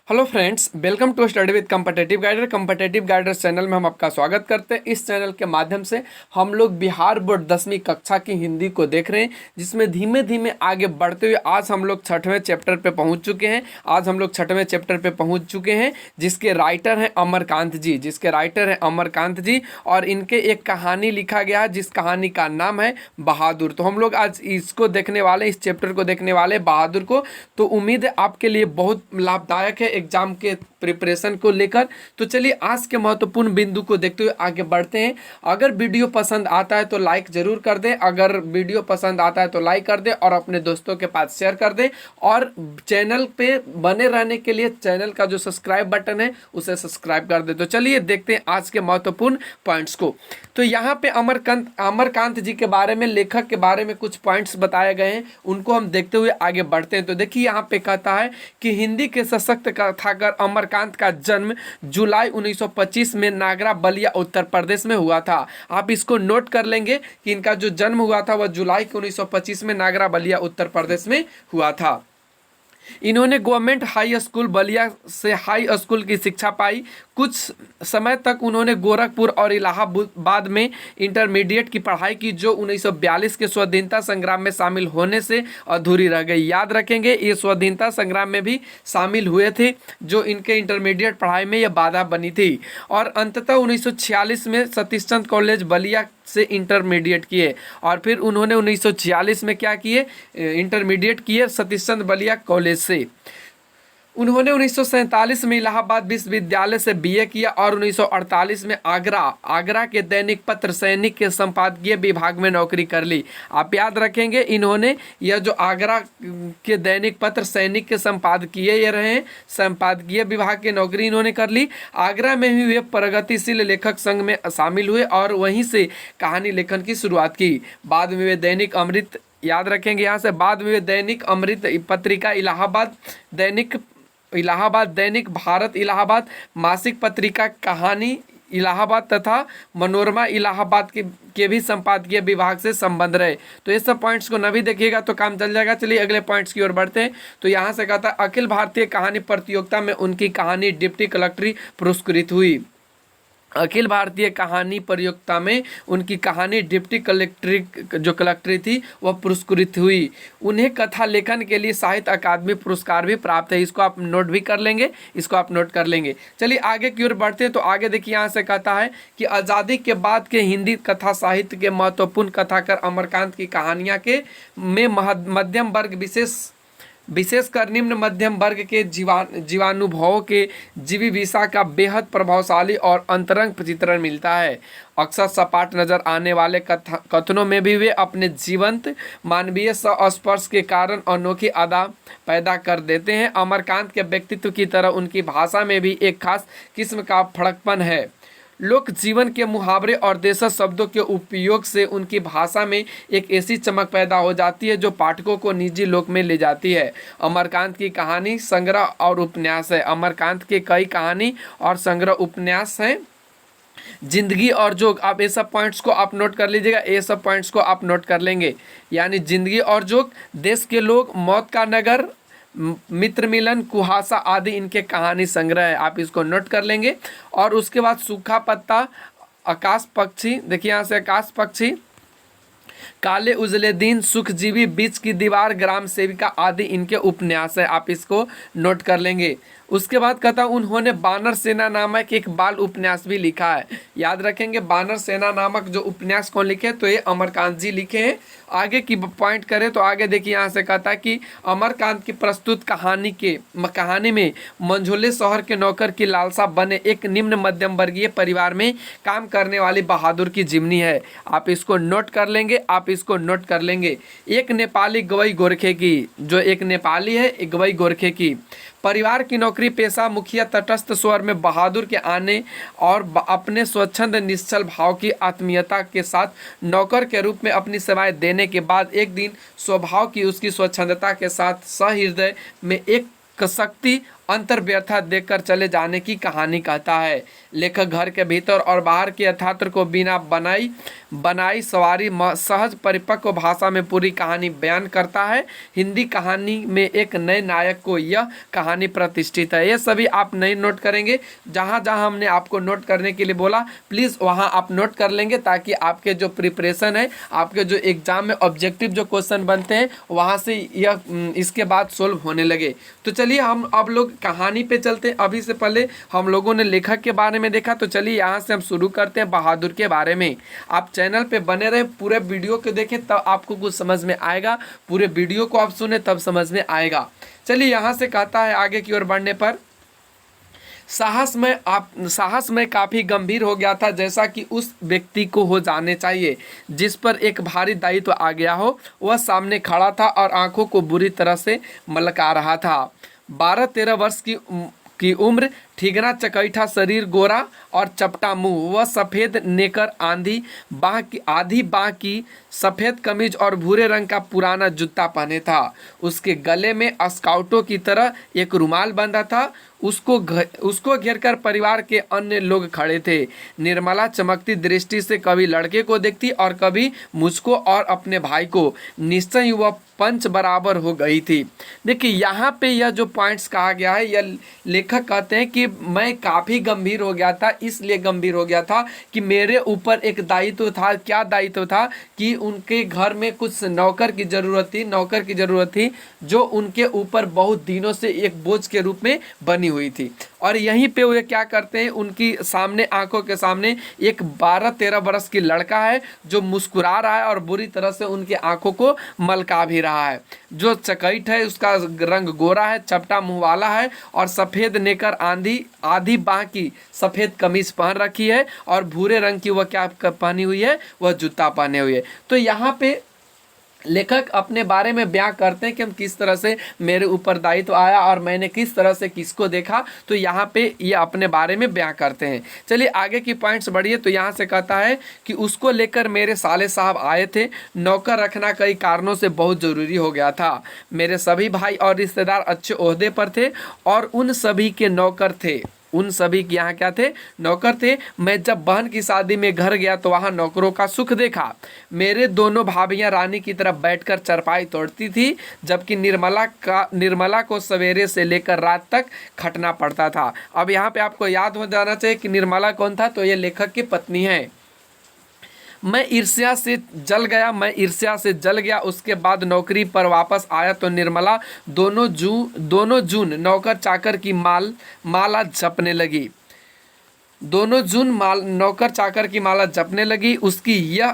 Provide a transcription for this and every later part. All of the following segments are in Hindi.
Hello friends, welcome to study with competitive guider channel में हम आपका स्वागत करते हैं। इस चैनल के माध्यम से हम लोग बिहार बोर्ड 10वीं कक्षा की हिंदी को देख रहे हैं, जिसमें धीमे धीमे आगे बढ़ते हुए आज हम लोग छठवें चैप्टर पे पहुंच चुके हैं जिसके राइटर हैं अमरकांत जी और इनके एक कहानी लिखा गया है जिस कहानी का नाम है बहादुर। तो हम लोग आज इसको देखने वाले, इस चैप्टर को देखने वाले बहादुर को। तो उम्मीद है आपके लिए बहुत लाभदायक है एग्जाम के प्रिपरेशन को लेकर। तो चलिए आज के महत्वपूर्ण बिंदु को देखते हुए आगे बढ़ते हैं। अगर वीडियो पसंद आता है तो लाइक जरूर कर दें, और अपने दोस्तों के पास शेयर कर दें। और चैनल पे बने रहने के लिए चैनल का जो सब्सक्राइब बटन है उसे सब्सक्राइब कर दें। तो चलिए देखते हैं आज के महत्वपूर्ण पॉइंट्स को। तो यहाँ पे अमरकांत जी के बारे में, लेखक के बारे में कुछ पॉइंट्स बताए गए हैं, उनको हम देखते हुए आगे बढ़ते हैं। तो देखिए यहाँ पे कहता है कि हिंदी के सशक्त कथाकार अमरकांत का जन्म जुलाई 1925 में नागरा बलिया उत्तर प्रदेश में हुआ था। आप इसको नोट कर लेंगे कि इनका जो जन्म हुआ था वह जुलाई के 1925 में नागरा बलिया उत्तर प्रदेश में हुआ था। इन्होंने गवर्नमेंट हाई स्कूल बलिया से हाई स्कूल की शिक्षा पाई। कुछ समय तक उन्होंने गोरखपुर और इलाहाबाद में इंटरमीडिएट की पढ़ाई की, जो 1942 के स्वतंत्रता संग्राम में शामिल होने से अधूरी रह गई। याद रखेंगे, ये स्वतंत्रता संग्राम में भी शामिल हुए थे, जो इनके इंटरमीडिएट पढ़ाई में यह बाधा बनी थी। और अंततः 1946 में सतीश चंद्र कॉलेज बलिया से इंटरमीडिएट किए, और फिर उन्होंने 1946 में क्या किए, इंटरमीडिएट किए सतीश चंद्र बलिया कॉलेज से। उन्होंने 1947 में इलाहाबाद विश्वविद्यालय से बीए किया और 1948 में आगरा के दैनिक पत्र सैनिक के संपादकीय विभाग में नौकरी कर ली। आप याद रखेंगे, इन्होंने यह जो आगरा के दैनिक पत्र सैनिक के संपादकीय विभाग की नौकरी इन्होंने कर ली। आगरा में ही वे प्रगतिशील लेखक संघ में शामिल हुए और वहीं से कहानी लेखन की शुरुआत की। बाद में वे दैनिक अमृत, याद रखेंगे यहाँ से, बाद में वे दैनिक अमृत पत्रिका, इलाहाबाद दैनिक भारत इलाहाबाद, मासिक पत्रिका कहानी इलाहाबाद तथा मनोरमा इलाहाबाद के भी संपादकीय विभाग से संबंध रहे। तो ये सब पॉइंट्स को न भी देखिएगा तो काम चल जाएगा। चलिए अगले पॉइंट्स की ओर बढ़ते हैं। तो यहाँ से कहता है अखिल भारतीय कहानी प्रतियोगिता में उनकी कहानी डिप्टी कलेक्ट्री पुरस्कृत हुई। अखिल भारतीय कहानी प्रतियोगिता में उनकी कहानी डिप्टी कलेक्ट्री थी वह पुरस्कृत हुई। उन्हें कथा लेखन के लिए साहित्य अकादमी पुरस्कार भी प्राप्त है। इसको आप नोट कर लेंगे। चलिए आगे की ओर बढ़ते हैं। तो आगे देखिए, यहाँ से कहता है कि आज़ादी के बाद के हिंदी कथा साहित्य के महत्वपूर्ण कथाकार अमरकांत की कहानियाँ के में मध्यम वर्ग विशेषकर निम्न मध्यम वर्ग के जीवानुभवों के जीविविषा का बेहद प्रभावशाली और अंतरंग चित्रण मिलता है। अक्सर सपाट नजर आने वाले कथनों में भी वे अपने जीवंत मानवीय संस्पर्श के कारण अनोखी अदा पैदा कर देते हैं। अमरकांत के व्यक्तित्व की तरह उनकी भाषा में भी एक खास किस्म का फड़कपन है। लोक जीवन के मुहावरे और देशज शब्दों के उपयोग से उनकी भाषा में एक ऐसी चमक पैदा हो जाती है जो पाठकों को निजी लोक में ले जाती है। अमरकांत की कहानी संग्रह और उपन्यास है। अमरकांत के कई कहानी और संग्रह उपन्यास हैं। जिंदगी और जोग, आप ये सब पॉइंट्स को आप नोट कर लीजिएगा, ये सब पॉइंट्स को आप नोट कर लेंगे। यानी जिंदगी और जोग, देश के लोग, मौत का नगर, मित्र मिलन, कुहासा आदि इनके कहानी संग्रह है। आप इसको नोट कर लेंगे। और उसके बाद सूखा पत्ता, आकाश पक्षी, देखिए यहाँ से आकाश पक्षी, काले उजले दिन, सुखजीवी, बीच की दीवार, ग्राम सेविका आदि इनके उपन्यास है। आप इसको नोट कर लेंगे। उसके बाद कहता उन्होंने बानर सेना नामक एक बाल उपन्यास भी लिखा है। याद रखेंगे, बानर सेना नामक जो उपन्यास कौन लिखे, तो ये अमरकांत जी लिखे हैं। आगे की पॉइंट करें तो आगे देखिए, यहाँ से कहता है कि अमरकांत की प्रस्तुत कहानी में मंझोले शहर के नौकर की लालसा बने एक निम्न मध्यम वर्गीय परिवार में काम करने वाली बहादुर की जीवनी है। आप इसको नोट कर लेंगे। एक नेपाली गवई गोरखे की, जो एक नेपाली है, एक गवई गोरखे की परिवार की नौकरी पेशा मुखिया तटस्थ स्वर में बहादुर के आने और अपने स्वच्छंद निश्चल भाव की आत्मीयता के साथ नौकर के रूप में अपनी सेवाएं देने के बाद एक दिन स्वभाव की उसकी स्वच्छंदता के साथ सहृदय में एक शक्ति अंतर व्यथा देखकर चले जाने की कहानी कहता है। लेखक घर के भीतर और बाहर के यथार्थ को बिना बनाई सवारी सहज परिपक्व भाषा में पूरी कहानी बयान करता है। हिंदी कहानी में एक नए नायक को यह कहानी प्रतिष्ठित है। ये सभी आप नहीं नोट करेंगे, जहाँ जहाँ हमने आपको नोट करने के लिए बोला प्लीज़ वहाँ आप नोट कर लेंगे, ताकि आपके जो प्रिपरेशन है, आपके जो एग्जाम में ऑब्जेक्टिव जो क्वेश्चन बनते हैं वहाँ से यह इसके बाद सोल्व होने लगे। तो चलिए हम अब लोग कहानी पे चलते हैं। अभी से पहले हम लोगों ने लेखक के बारे में देखा, तो चलिए यहाँ से हम शुरू करते हैं बहादुर के बारे में। आप चैनल पे बने रहे, पूरे वीडियो को देखें तब आपको कुछ समझ में आएगा, पूरे वीडियो को आप सुने तब समझ में आएगा। चलिए यहाँ से कहता है आगे की ओर बढ़ने पर, साहस में काफ़ी गंभीर हो गया था, जैसा कि उस व्यक्ति को हो जाने चाहिए जिस पर एक भारी दायित्व आ गया हो। वह सामने खड़ा था और आंखों को बुरी तरह से मलका रहा था। 12-13 वर्ष की उम्र, ठिगना चकैठा शरीर, गोरा और चपटा मुंह। वह सफ़ेद नेकर, आधी बाह की सफ़ेद कमीज और भूरे रंग का पुराना जूता पहने था। उसके गले में स्काउटों की तरह एक रुमाल बंधा था। उसको घेरकर परिवार के अन्य लोग खड़े थे। निर्मला चमकती दृष्टि से कभी लड़के को देखती और कभी मुझको और अपने भाई को। निश्चय वह पंच बराबर हो गई थी। देखिए यहाँ पे यह जो पॉइंट्स कहा गया है, यह लेखक कहते हैं कि मैं काफ़ी गंभीर हो गया था, इसलिए गंभीर हो गया था कि मेरे ऊपर एक दायित्व था। क्या दायित्व था? कि उनके घर में कुछ नौकर की ज़रूरत थी जो उनके ऊपर बहुत दिनों से एक बोझ के रूप में बनी हुई थी। और यहीं पे वो क्या करते हैं, उनकी सामने आंखों के सामने एक 12-13 वर्ष की लड़का है जो मुस्कुरा रहा है और बुरी तरह से उनके आंखों को मलका भी रहा है। जो चकैठ है उसका रंग गोरा है, चपटा मुंह वाला है और सफ़ेद नेकर आधी बाह की सफ़ेद कमीज पहन रखी है और भूरे रंग की वह क्या पहनी हुई है, वह जूता पहने हुए है। तो यहाँ पे लेखक अपने बारे में बयां करते हैं कि हम किस तरह से मेरे ऊपर दायित्व आया और मैंने किस तरह से किसको देखा। तो यहाँ पे ये अपने बारे में बयां करते हैं। चलिए आगे की पॉइंट्स बढ़िए। तो यहाँ से कहता है कि उसको लेकर मेरे साले साहब आए थे। नौकर रखना कई कारणों से बहुत ज़रूरी हो गया था। मेरे सभी भाई और रिश्तेदार अच्छे ओहदे पर थे और उन सभी के नौकर थे। उन सभी के यहाँ क्या थे? नौकर थे। मैं जब बहन की शादी में घर गया तो वहाँ नौकरों का सुख देखा। मेरे दोनों भाभियाँ रानी की तरफ बैठकर चरपाई तोड़ती थी, जबकि निर्मला को सवेरे से लेकर रात तक खटना पड़ता था। अब यहाँ पे आपको याद हो जाना चाहिए कि निर्मला कौन था? तो ये लेखक की पत्नी है। मैं ईर्ष्या से जल गया। उसके बाद नौकरी पर वापस आया तो निर्मला दोनों जून नौकर चाकर की माला जपने लगी। उसकी यह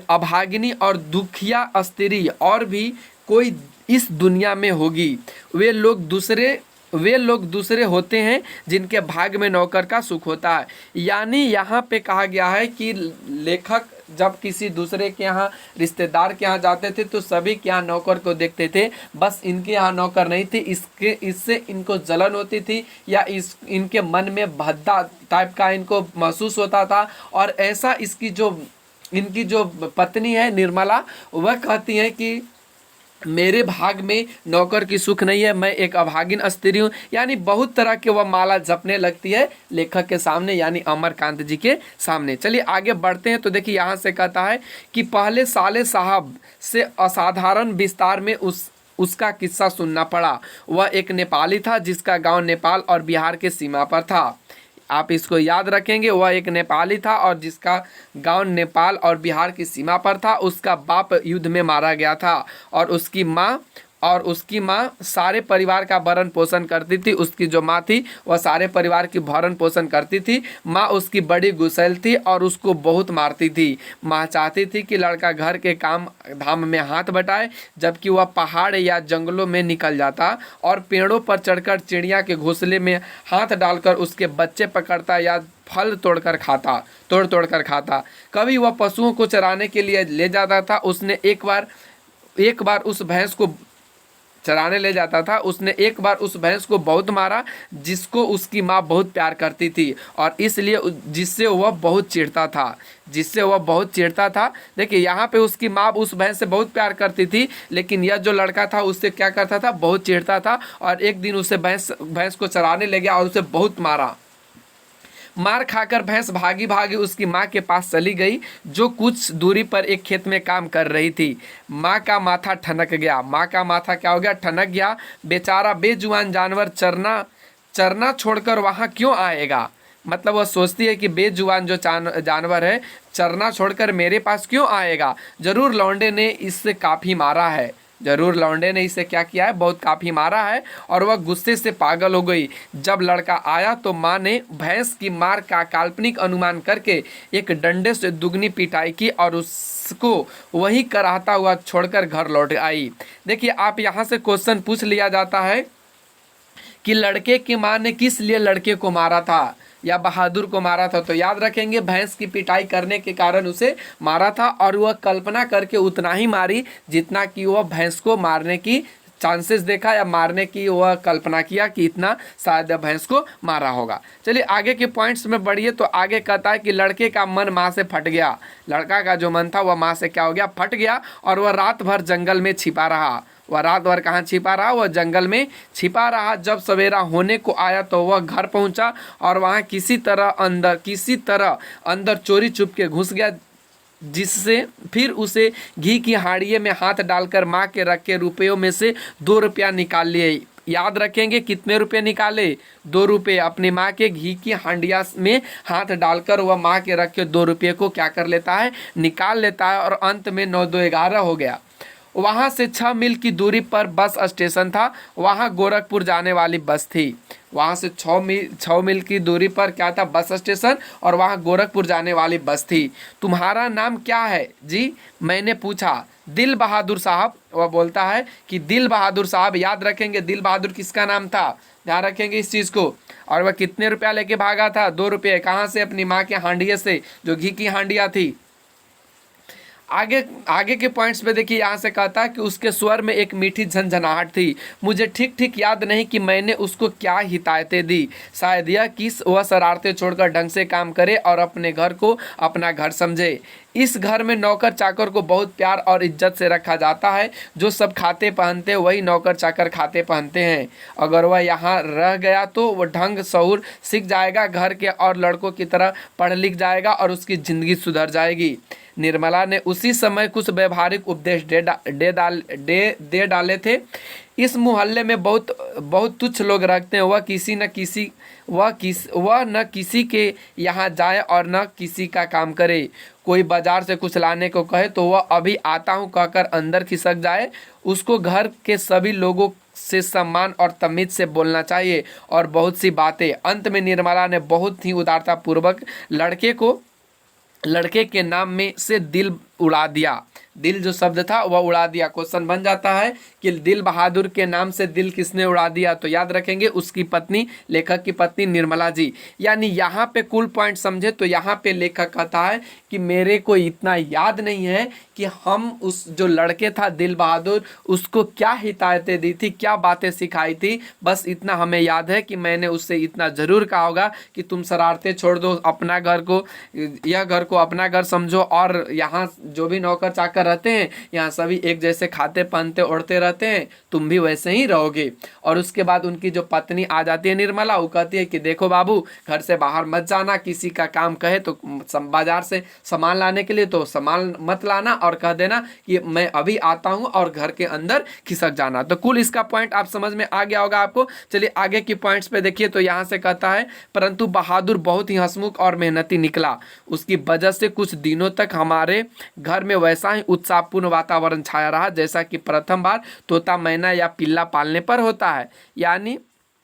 अभागिनी और दुखिया स्त्री और भी कोई इस दुनिया में होगी। वे लोग दूसरे होते हैं जिनके भाग में नौकर का सुख होता है। यानी यहाँ पे कहा गया है कि लेखक जब किसी दूसरे के यहाँ, रिश्तेदार के यहाँ जाते थे तो सभी के यहाँ नौकर को देखते थे, बस इनके यहाँ नौकर नहीं थे। इससे इनको जलन होती थी या इनके मन में भद्दा टाइप का इनको महसूस होता था। और ऐसा इनकी जो पत्नी है निर्मला, वह कहती हैं कि मेरे भाग में नौकर की सुख नहीं है, मैं एक अभागिन स्त्री हूँ। यानी बहुत तरह के वह माला जपने लगती है लेखक के सामने, यानी अमरकांत जी के सामने। चलिए आगे बढ़ते हैं। तो देखिए यहाँ से कहता है कि पहले साले साहब से असाधारण विस्तार में उसका किस्सा सुनना पड़ा। वह एक नेपाली था जिसका गांव नेपाल और बिहार के सीमा पर था। आप इसको याद रखेंगे, वह एक नेपाली था और जिसका गांव नेपाल और बिहार की सीमा पर था। उसका बाप युद्ध में मारा गया था और उसकी माँ सारे परिवार का भरण पोषण करती थी। उसकी जो माँ थी वह सारे परिवार की भरण पोषण करती थी। माँ उसकी बड़ी गुस्सैल थी और उसको बहुत मारती थी। माँ चाहती थी कि लड़का घर के काम धाम में हाथ बटाए, जबकि वह पहाड़ या जंगलों में निकल जाता और पेड़ों पर चढ़कर चिड़िया के घोंसले में हाथ डालकर उसके बच्चे पकड़ता या फल तोड़ तोड़ खाता। कभी वह पशुओं को चराने के लिए ले जाता था। उसने एक बार उस भैंस को चराने ले जाता था, उसने एक बार उस भैंस को बहुत मारा जिसको उसकी माँ बहुत प्यार करती थी, और इसलिए जिससे वह बहुत चिढ़ता था, जिससे वह बहुत चिढ़ता था। देखिए यहाँ पे उसकी माँ उस भैंस से बहुत प्यार करती थी, लेकिन यह जो लड़का था उससे क्या करता था, बहुत चिढ़ता था, और एक दिन उसे भैंस को चराने ले गया और उसे बहुत मारा। मार खाकर भैंस भागी भागी उसकी माँ के पास चली गई, जो कुछ दूरी पर एक खेत में काम कर रही थी। माँ का माथा ठनक गया, माँ का माथा क्या हो गया, ठनक गया। बेचारा बेजुबान जानवर चरना चरना छोड़कर वहाँ क्यों आएगा। मतलब वह सोचती है कि बेजुबान जो जानवर है चरना छोड़कर मेरे पास क्यों आएगा, जरूर लौंडे ने इससे काफ़ी मारा है, जरूर लौंडे ने इसे क्या किया है, बहुत काफ़ी मारा है। और वह गुस्से से पागल हो गई। जब लड़का आया तो माँ ने भैंस की मार का काल्पनिक अनुमान करके एक डंडे से दुगनी पिटाई की और उसको वही कराहता हुआ छोड़कर घर लौट आई। देखिए आप यहाँ से क्वेश्चन पूछ लिया जाता है कि लड़के की माँ ने किस लिए लड़के को मारा था या बहादुर को मारा था, तो याद रखेंगे भैंस की पिटाई करने के कारण उसे मारा था, और वह कल्पना करके उतना ही मारी जितना कि वह भैंस को मारने की चांसेस देखा या मारने की वह कल्पना किया कि इतना शायद भैंस को मारा होगा। चलिए आगे के पॉइंट्स में बढ़िए। तो आगे कहता है कि लड़के का मन माँ से फट गया, लड़का का जो मन था वह माँ से क्या हो गया, फट गया, और वह रात भर जंगल में छिपा रहा। वह रात भर कहाँ छिपा रहा, वह जंगल में छिपा रहा। जब सवेरा होने को आया तो वह घर पहुंचा और वहाँ किसी तरह अंदर चोरी चुप के घुस गया, जिससे फिर उसे घी की हाड़िए में हाथ डालकर माँ के रखे रुपयों में से 2 रुपया निकाल लिए। याद रखेंगे कितने रुपए निकाले, 2 रुपये। अपनी माँ के घी की हांडिया में हाथ डालकर वह माँ के रखे 2 रुपये को क्या कर लेता है, निकाल लेता है, और अंत में 9 2 11 हो गया। वहाँ से 6 मील की दूरी पर बस स्टेशन था, वहाँ गोरखपुर जाने वाली बस थी। वहाँ से 6 मील की दूरी पर क्या था, बस स्टेशन, और वहाँ गोरखपुर जाने वाली बस थी। तुम्हारा नाम क्या है जी, मैंने पूछा। दिल बहादुर साहब। वह बोलता है कि दिल बहादुर साहब। याद रखेंगे दिल बहादुर किसका नाम था, ध्यान रखेंगे इस चीज़ को। और वह कितने रुपया लेके भागा था, 2 रुपये। कहाँ से, अपनी माँ के हांडिये से, जो घी की हांडिया थी। आगे के पॉइंट्स पे देखिए, यहाँ से कहता है कि उसके स्वर में एक मीठी झंझनाहट थी। मुझे ठीक ठीक याद नहीं कि मैंने उसको क्या हिदायतें दी, शायद यह कि वह शरारतें छोड़कर ढंग से काम करे और अपने घर को अपना घर समझे। इस घर में नौकर चाकर को बहुत प्यार और इज्जत से रखा जाता है। जो सब खाते पहनते वही नौकर चाकर खाते पहनते हैं। अगर वह यहाँ रह गया तो वह ढंग शऊर सीख जाएगा, घर के और लड़कों की तरह पढ़ लिख जाएगा और उसकी ज़िंदगी सुधर जाएगी। निर्मला ने उसी समय कुछ व्यवहारिक उपदेश दे डाले थे। इस मोहल्ले में बहुत तुच्छ लोग रखते हैं। वह न किसी के यहाँ जाए और न किसी का काम करे। कोई बाजार से कुछ लाने को कहे तो वह अभी आता हूँ कहकर अंदर खिसक जाए। उसको घर के सभी लोगों से सम्मान और तमीज से बोलना चाहिए, और बहुत सी बातें। अंत में निर्मला ने बहुत ही उदारतापूर्वक लड़के के नाम में से दिल उड़ा दिया। दिल जो शब्द था वह उड़ा दिया। क्वेश्चन बन जाता है कि दिल बहादुर के नाम से दिल किसने उड़ा दिया, तो याद रखेंगे उसकी पत्नी, लेखक की पत्नी निर्मला जी। यानी यहाँ पे कुल पॉइंट समझे तो यहाँ पे लेखक कहता है कि मेरे को इतना याद नहीं है कि हम उस जो लड़के था दिल बहादुर, उसको क्या हिदायतें दी थी, क्या बातें सिखाई थी। बस इतना हमें याद है कि मैंने उससे इतना ज़रूर कहा होगा कि तुम शरारतें छोड़ दो, अपना घर को, यह घर को अपना घर समझो, और यहाँ जो भी नौकर चाकर रहते हैं यहाँ सभी एक जैसे खाते पहनते ओढ़ते रहते हैं, तुम भी वैसे ही रहोगे। और उसके बाद उनकी जो पत्नी आ जाती है निर्मला, वो कहती है कि देखो बाबू, घर से बाहर मत जाना, किसी का काम कहे तो बाजार से सामान लाने के लिए तो सामान मत लाना, और कह देना कि मैं अभी आता हूँ, और घर के अंदर खिसक जाना। तो कुल इसका पॉइंट आप समझ में आ गया होगा आपको। चलिए आगे की पॉइंट्स पे देखिए। तो यहाँ से कहता है परंतु बहादुर बहुत ही हंसमुख और मेहनती निकला। उसकी वजह से कुछ दिनों तक हमारे घर में वैसा ही उत्साहपूर्ण वातावरण छाया रहा जैसा कि प्रथम बार तोता, मैना या पिल्ला पालने पर होता है। यानी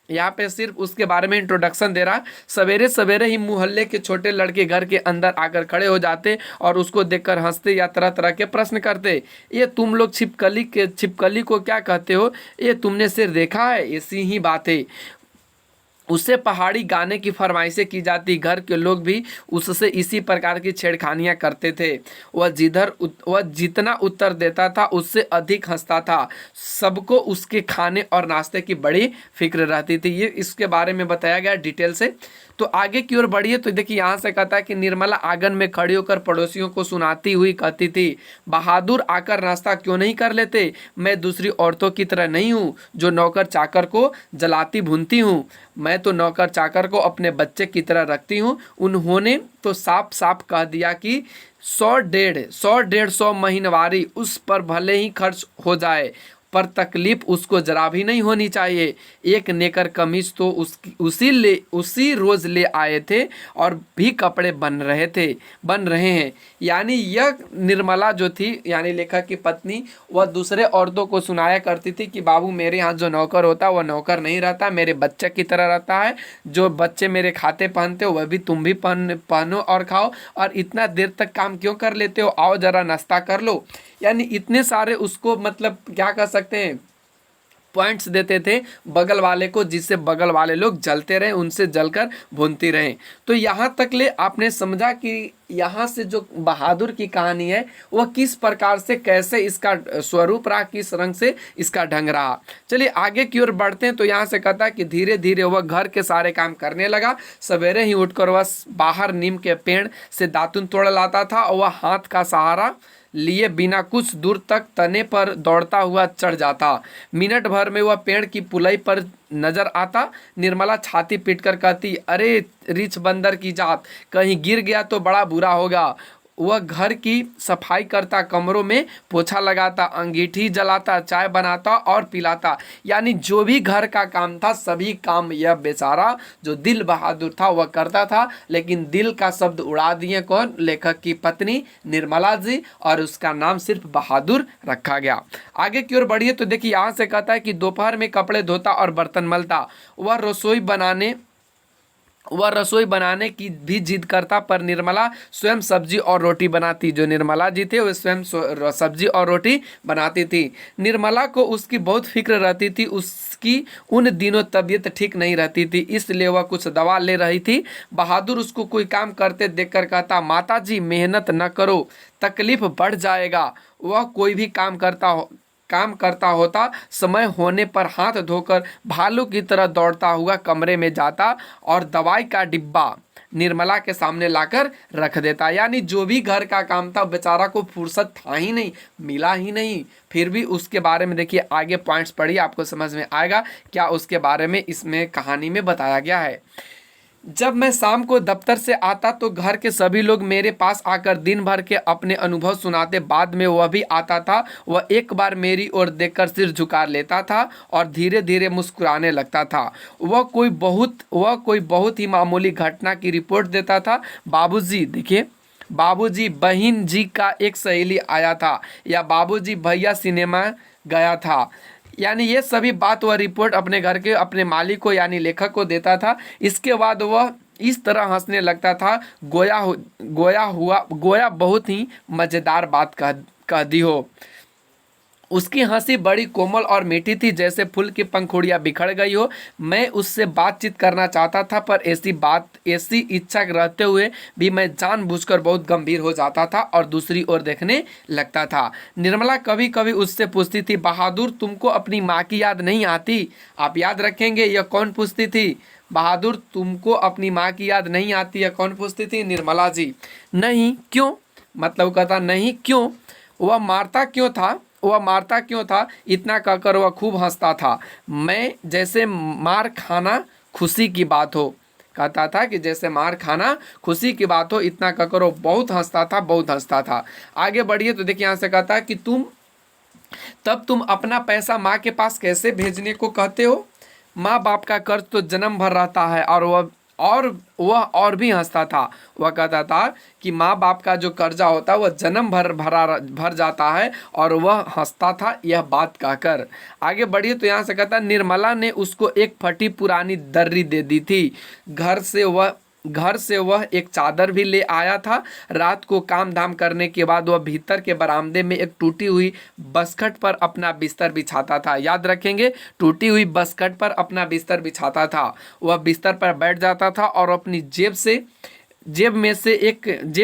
यहाँ पे सिर्फ उसके बारे में इंट्रोडक्शन दे रहा। सवेरे सवेरे ही मोहल्ले के छोटे लड़के घर के अंदर आकर खड़े हो जाते और उसको देखकर हंसते या तरह तरह के प्रश्न करते। ये तुम लोग छिपकली को क्या कहते हो, ये तुमने सिर्फ देखा है, ऐसी ही बातें। उससे पहाड़ी गाने की फरमाइशें की जाती, घर के लोग भी उससे इसी प्रकार की छेड़खानियां करते थे। वह जितना उत्तर देता था उससे अधिक हंसता था। सबको उसके खाने और नाश्ते की बड़ी फिक्र रहती थी। ये इसके बारे में बताया गया डिटेल से। तो आगे की ओर बढ़िए तो देखिए यहाँ से कहता है कि निर्मला आंगन में खड़ी होकर पड़ोसियों को सुनाती हुई कहती थी, बहादुर आकर नाश्ता क्यों नहीं कर लेते? मैं दूसरी औरतों की तरह नहीं हूँ जो नौकर चाकर को जलाती भूनती हूँ। मैं तो नौकर चाकर को अपने बच्चे की तरह रखती हूँ। उन्होंने तो साफ साफ कह दिया कि 100-150 महीनवारी उस पर भले ही खर्च हो जाए, पर तकलीफ उसको जरा भी नहीं होनी चाहिए। एक नेकर कमीज तो उसी रोज ले आए थे और भी कपड़े बन रहे हैं। यानी यह निर्मला जो थी, यानी लेखक की पत्नी, वह दूसरे औरतों को सुनाया करती थी कि बाबू मेरे यहाँ जो नौकर होता है वह नौकर नहीं रहता, मेरे बच्चे की तरह रहता है। जो बच्चे मेरे खाते पहनते हो वह भी तुम भी पहनो और खाओ, और इतना देर तक काम क्यों कर लेते हो? आओ जरा नाश्ता कर लो। यानी इतने सारे उसको मतलब क्या कह सकते हैं, पॉइंट्स देते थे बगल वाले को, जिससे बगल वाले लोग जलते रहे, उनसे जलकर भूनती रहे। तो यहाँ तक ले आपने समझा कि यहाँ से जो बहादुर की कहानी है वह किस प्रकार से, कैसे इसका स्वरूप रहा, किस रंग से इसका ढंग रहा। चलिए आगे की ओर बढ़ते हैं। तो यहाँ से कहता है कि धीरे धीरे वह घर के सारे काम करने लगा। सवेरे ही उठकर वह बाहर नीम के पेड़ से दातुन तोड़ लाता था और वह हाथ का सहारा लिए बिना कुछ दूर तक तने पर दौड़ता हुआ चढ़ जाता। मिनट भर में वह पेड़ की पुलाई पर नजर आता। निर्मला छाती पीटकर कहती, अरे रिछ बंदर की जात, कहीं गिर गया तो बड़ा बुरा होगा। वह घर की सफाई करता, कमरों में पोछा लगाता, अंगीठी जलाता, चाय बनाता और पिलाता। यानी जो भी घर का काम था सभी काम यह बेचारा जो दिल बहादुर था वह करता था। लेकिन दिल का शब्द उड़ा दिए कौन? लेखक की पत्नी निर्मला जी, और उसका नाम सिर्फ बहादुर रखा गया। आगे की ओर बढ़िए तो देखिए यहाँ से कहता है कि दोपहर में कपड़े धोता और बर्तन मलता। वह रसोई बनाने की भी जिद करता, पर निर्मला स्वयं सब्जी और रोटी बनाती। जो निर्मला जी थे वे स्वयं सब्जी और रोटी बनाती थी। निर्मला को उसकी बहुत फिक्र रहती थी। उसकी उन दिनों तबीयत ठीक नहीं रहती थी, इसलिए वह कुछ दवा ले रही थी। बहादुर उसको कोई काम करते देखकर कहता, माता जी मेहनत न करो, तकलीफ बढ़ जाएगा। वह कोई भी काम करता होता, समय होने पर हाथ धोकर भालू की तरह दौड़ता हुआ कमरे में जाता और दवाई का डिब्बा निर्मला के सामने लाकर रख देता। यानी जो भी घर का काम था बेचारा को फुर्सत था ही नहीं, मिला ही नहीं। फिर भी उसके बारे में देखिए आगे पॉइंट्स पढ़िए, आपको समझ में आएगा क्या उसके बारे में इसमें कहानी में बताया गया है। जब मैं शाम को दफ्तर से आता तो घर के सभी लोग मेरे पास आकर दिन भर के अपने अनुभव सुनाते। बाद में वह भी आता था। वह एक बार मेरी ओर देखकर सिर झुका लेता था और धीरे धीरे मुस्कुराने लगता था। वह कोई बहुत ही मामूली घटना की रिपोर्ट देता था। बाबूजी देखिए, बाबूजी बहन जी का एक सहेली आया था, या बाबूजी भैया सिनेमा गया था। यानी ये सभी बात वह रिपोर्ट अपने घर के अपने मालिक को यानी लेखक को देता था। इसके बाद वह इस तरह हंसने लगता था गोया बहुत ही मज़ेदार बात कह दी हो। उसकी हंसी बड़ी कोमल और मीठी थी, जैसे फूल की पंखुड़ियां बिखर गई हो। मैं उससे बातचीत करना चाहता था, पर ऐसी इच्छा रहते हुए भी मैं जानबूझकर बहुत गंभीर हो जाता था और दूसरी ओर देखने लगता था। निर्मला कभी कभी उससे पूछती थी, बहादुर तुमको अपनी माँ की याद नहीं आती? आप याद रखेंगे यह कौन पूछती थी? बहादुर तुमको अपनी माँ की याद नहीं आती? यह कौन पूछती थी? निर्मला जी। नहीं क्यों? मतलब कहता नहीं क्यों? वह मारता क्यों था? इतना कहकर वह खूब हंसता था। मैं जैसे मार खाना खुशी की बात हो, कहता था कि जैसे मार खाना खुशी की बात हो। इतना कहकर वो बहुत हंसता था। आगे बढ़िए तो देखिए यहाँ से कहता है कि तुम अपना पैसा माँ के पास कैसे भेजने को कहते हो? माँ बाप का कर्ज तो जन्म भर रहता है। और भी हंसता था। वह कहता था कि माँ बाप का जो कर्जा होता है वह जन्म भर जाता है, और वह हंसता था यह बात कहकर। आगे बढ़िए तो यहाँ से कहता, निर्मला ने उसको एक फटी पुरानी दर्री दे दी थी। घर से वह एक चादर भी ले आया था। रात को काम धाम करने के बाद वह भीतर के बरामदे में एक टूटी हुई बसखट पर अपना बिस्तर बिछाता था। याद रखेंगे, टूटी हुई बसखट पर अपना बिस्तर बिछाता था। वह बिस्तर पर बैठ जाता था और अपनी जेब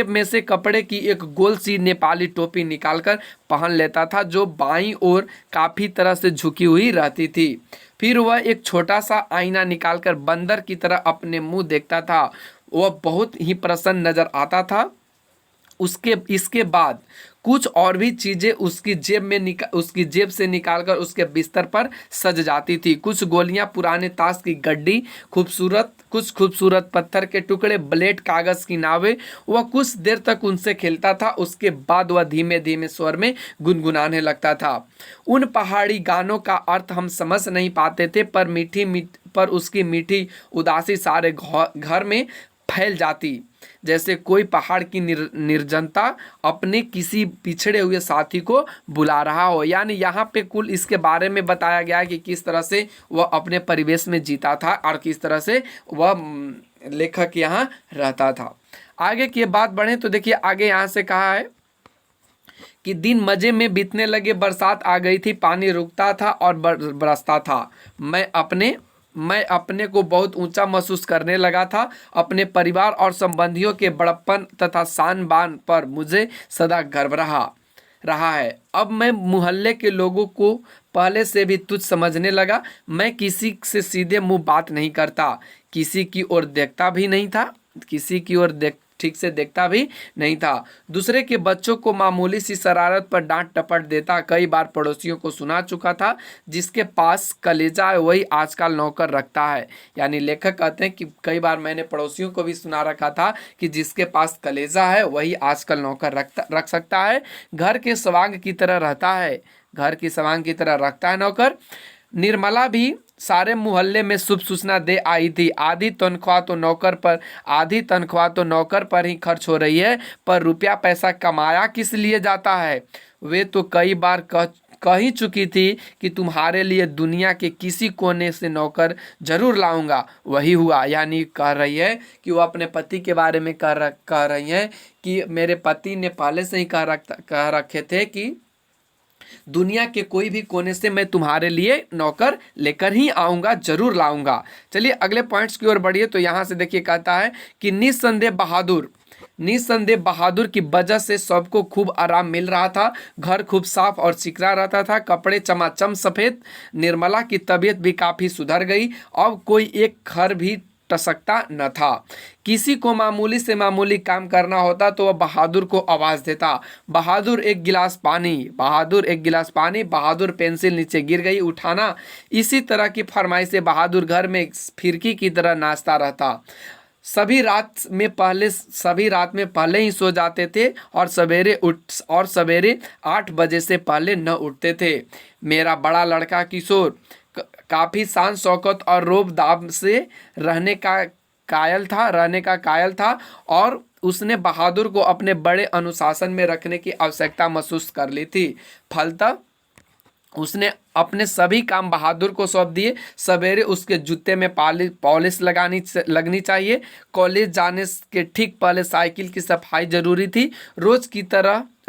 में से कपड़े की एक गोल सी नेपाली टोपी निकालकर पहन लेता था, जो बाईं ओर काफी तरह से झुकी हुई रहती थी। फिर वह एक छोटा सा आईना निकालकर बंदर की तरह अपने मुंह देखता था। वह बहुत ही प्रसन्न नजर आता था। इसके बाद कुछ और भी चीजें उसकी जेब से निकालकर उसके बिस्तर पर सज जाती थी। कुछ गोलियां, पुराने ताश की गड्डी, कुछ खूबसूरत पत्थर के टुकड़े, ब्लेड, कागज की नावें। वह कुछ देर तक उनसे खेलता था। उसके बाद वह धीमे धीमे स्वर में गुनगुनाने लगता था। उन पहाड़ी गानों का अर्थ हम समझ नहीं पाते थे, पर उसकी मीठी उदासी सारे घर में फैल जाती, जैसे कोई पहाड़ की निर्जनता अपने किसी पिछड़े हुए साथी को बुला रहा हो। यानी यहाँ पे कुल इसके बारे में बताया गया है कि किस तरह से वह अपने परिवेश में जीता था और किस तरह से वह लेखक यहाँ रहता था। आगे की बात बढ़े तो देखिए, आगे यहाँ से कहा है कि दिन मजे में बीतने लगे। बरसात आ गई थी, पानी रुकता था और बरसता था। मैं अपने को बहुत ऊंचा महसूस करने लगा था। अपने परिवार और संबंधियों के बड़प्पन तथा शान बान पर मुझे सदा गर्व रहा है। अब मैं मोहल्ले के लोगों को पहले से भी तुच्छ समझने लगा। मैं किसी से सीधे मुंह बात नहीं करता, किसी की ओर देखता भी नहीं था, ठीक से देखता भी नहीं था। दूसरे के बच्चों को मामूली सी शरारत पर डांट टपट देता। कई बार पड़ोसियों को सुना चुका था, जिसके पास कलेजा है वही आजकल नौकर रखता है। यानी लेखक कहते हैं कि कई बार मैंने पड़ोसियों को भी सुना रखा था कि जिसके पास कलेजा है वही आजकल नौकर रख सकता है। घर के सवांग की तरह रखता है नौकर। निर्मला भी सारे मोहल्ले में शुभ सूचना दे आई थी। आधी तनख्वाह तो नौकर पर ही खर्च हो रही है, पर रुपया पैसा कमाया किस लिए जाता है। वे तो कई बार कह ही चुकी थी कि तुम्हारे लिए दुनिया के किसी कोने से नौकर जरूर लाऊंगा। वही हुआ। यानी कह रही है कि वो अपने पति के बारे में कह रही है कि मेरे पति ने पहले से ही कह रखे थे कि दुनिया के कोई भी कोने से मैं तुम्हारे लिए नौकर लेकर ही आऊंगा, जरूर लाऊंगा। चलिए अगले पॉइंट्स की ओर बढ़िए। तो यहाँ से देखिए, कहता है कि निस्संदेह बहादुर की वजह से सबको खूब आराम मिल रहा था। घर खूब साफ और चिकना रहता था, कपड़े चमाचम सफेद। निर्मला की तबीयत भी काफी सुधर गई। अब कोई एक खर भी टसकता न था। किसी को मामूली से मामूली काम करना होता तो वह बहादुर को आवाज देता, बहादुर एक गिलास पानी, बहादुर पेंसिल नीचे गिर गई, उठाना। इसी तरह की फरमाइशें बहादुर घर में फिरकी की तरह नाचता रहता। सभी रात में पहले ही सो जाते थे और सवेरे 8 बजे से पहले न उठते थे। मेरा बड़ा लड़का किशोर काफी शान शौकत और रोब दाब से रहने का कायल था और उसने बहादुर को अपने बड़े अनुशासन में रखने की आवश्यकता महसूस कर ली थी। फलतः उसने अपने सभी काम बहादुर को सौंप दिए। सवेरे उसके जूते में पॉलिश लगनी चाहिए। कॉलेज जाने के ठीक पहले साइकिल की सफाई जरूरी थी।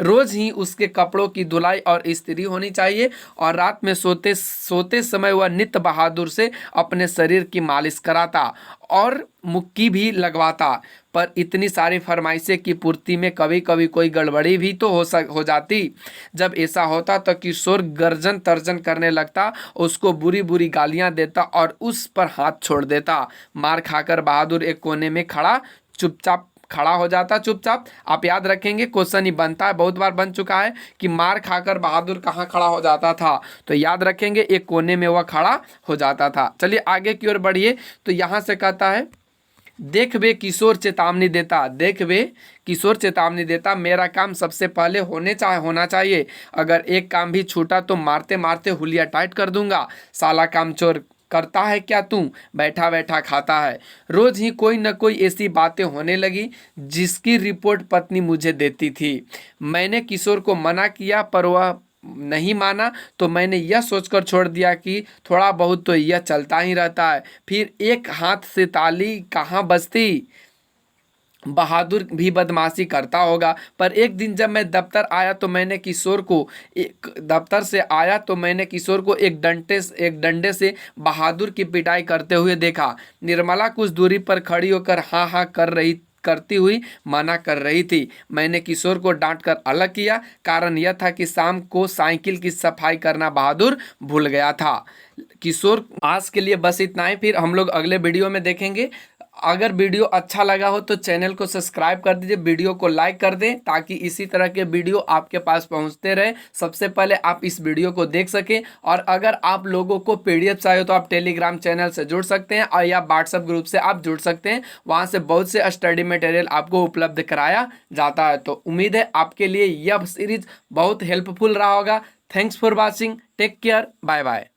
रोज ही उसके कपड़ों की धुलाई और इस्त्री होनी चाहिए और रात में सोते समय वह नित्य बहादुर से अपने शरीर की मालिश कराता और मुक्की भी लगवाता। पर इतनी सारी फरमाइशें की पूर्ति में कभी कभी कोई गड़बड़ी भी तो हो जाती। जब ऐसा होता तो किशोर गर्जन तर्जन करने लगता, उसको बुरी बुरी गालियां देता और उस पर हाथ छोड़ देता। मार खाकर बहादुर एक कोने में खड़ा हो जाता चुपचाप। आप याद रखेंगे, क्वेश्चन ही बनता है, बहुत बार बन चुका है कि मार खाकर बहादुर कहाँ खड़ा हो जाता था। तो याद रखेंगे, एक कोने में वह खड़ा हो जाता था। चलिए आगे की ओर बढ़िए। तो यहाँ से कहता है, देख वे किशोर चेतावनी देता, मेरा काम सबसे पहले होना चाहिए। अगर एक काम भी छूटा तो मारते मारते हुलिया टाइट कर दूंगा। साला काम चोर करता है क्या तू, बैठा बैठा खाता है। रोज ही कोई न कोई ऐसी बातें होने लगी जिसकी रिपोर्ट पत्नी मुझे देती थी। मैंने किशोर को मना किया पर वह नहीं माना, तो मैंने यह सोचकर छोड़ दिया कि थोड़ा बहुत तो यह चलता ही रहता है। फिर एक हाथ से ताली कहाँ बजती, बहादुर भी बदमाशी करता होगा। पर एक दिन जब मैं दफ्तर आया तो मैंने किशोर को एक डंडे से बहादुर की पिटाई करते हुए देखा। निर्मला कुछ दूरी पर खड़ी होकर हाँ हाँ करती हुई मना कर रही थी। मैंने किशोर को डांटकर अलग किया। कारण यह था कि शाम को साइकिल की सफाई करना बहादुर भूल गया था। किशोर, आज के लिए बस इतना ही, फिर हम लोग अगले वीडियो में देखेंगे। अगर वीडियो अच्छा लगा हो तो चैनल को सब्सक्राइब कर दीजिए, वीडियो को लाइक कर दें ताकि इसी तरह के वीडियो आपके पास पहुंचते रहे, सबसे पहले आप इस वीडियो को देख सकें। और अगर आप लोगों को पीडीएफ चाहिए तो आप टेलीग्राम चैनल से जुड़ सकते हैं और या व्हाट्सएप ग्रुप से आप जुड़ सकते हैं, वहां से बहुत से स्टडी मटेरियल आपको उपलब्ध कराया जाता है। तो उम्मीद है आपके लिए यह सीरीज बहुत हेल्पफुल रहा होगा। Thanks for watching, take care, bye bye.